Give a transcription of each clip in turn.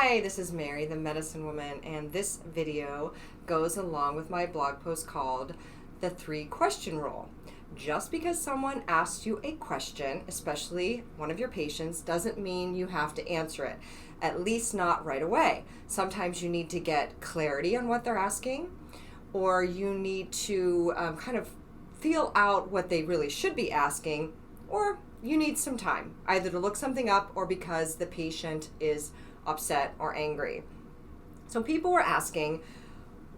Hi, this is Mary, the Medicine Woman, and this video goes along with my blog post called The 3-Question Rule. Just because someone asks you a question, especially one of your patients, doesn't mean you have to answer it, at least not right away. Sometimes you need to get clarity on what they're asking, or you need to kind of feel out what they really should be asking, or you need some time, either to look something up or because the patient is upset or angry. So people were asking,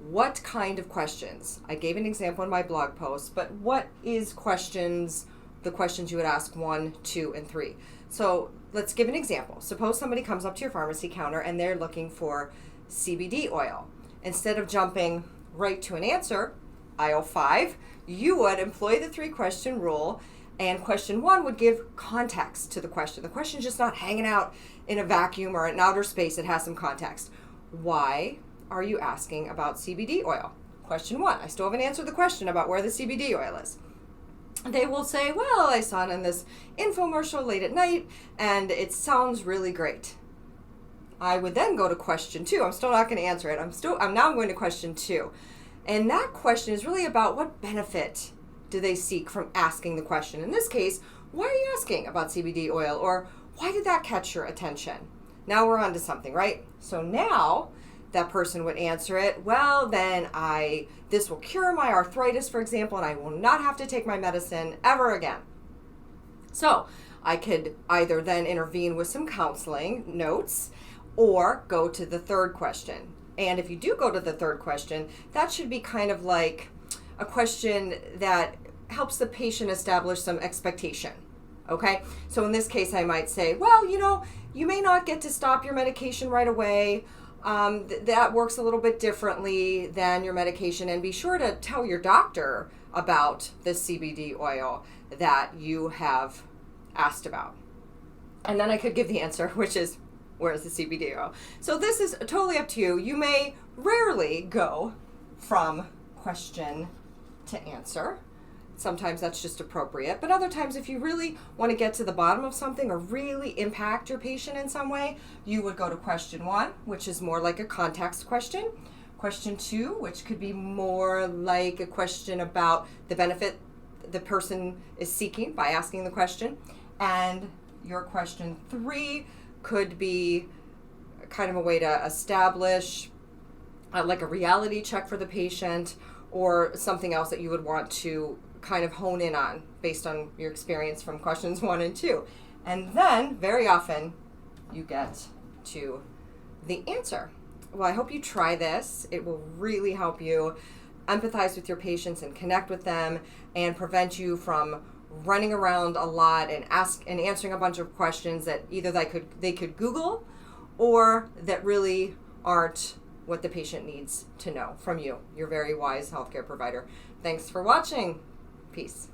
what kind of questions? I gave an example in my blog post, but what is the questions you would ask 1, 2, and 3? So let's give an example. Suppose somebody comes up to your pharmacy counter and they're looking for CBD oil. Instead of jumping right to an answer, aisle 5, you would employ the 3-question rule, and question 1 would give context to the question. The question is just not hanging out in a vacuum or in outer space. It has some context. Why are you asking about CBD oil? Question 1. I still haven't answered the question about where the CBD oil is. They will say, well, I saw it in this infomercial late at night and it sounds really great. I would then go to question 2. I'm still not going to answer it. I'm now going to question 2. And that question is really about what benefit do they seek from asking the question. In this case, why are you asking about CBD oil, or why did that catch your attention? Now we're on to something, right? So now that person would answer it, well, then this will cure my arthritis, for example, and I will not have to take my medicine ever again. So I could either then intervene with some counseling notes or go to the 3rd question. And if you do go to the 3rd question, that should be kind of like a question that helps the patient establish some expectation. Okay? So in this case, I might say, well, you may not get to stop your medication right away. That works a little bit differently than your medication. And be sure to tell your doctor about the CBD oil that you have asked about. And then I could give the answer, which is, where's the CBD oil? So this is totally up to you. You may rarely go from question to answer. Sometimes that's just appropriate, but other times if you really want to get to the bottom of something or really impact your patient in some way, you would go to question 1, which is more like a context question. Question 2, which could be more like a question about the benefit the person is seeking by asking the question. And your question 3 could be kind of a way to establish like a reality check for the patient, or something else that you would want to kind of hone in on based on your experience from questions 1 and 2. And then, very often, you get to the answer. Well, I hope you try this. It will really help you empathize with your patients and connect with them and prevent you from running around a lot and answering a bunch of questions that either they could Google or that really aren't what the patient needs to know from you, your very wise healthcare provider. Thanks for watching. Peace.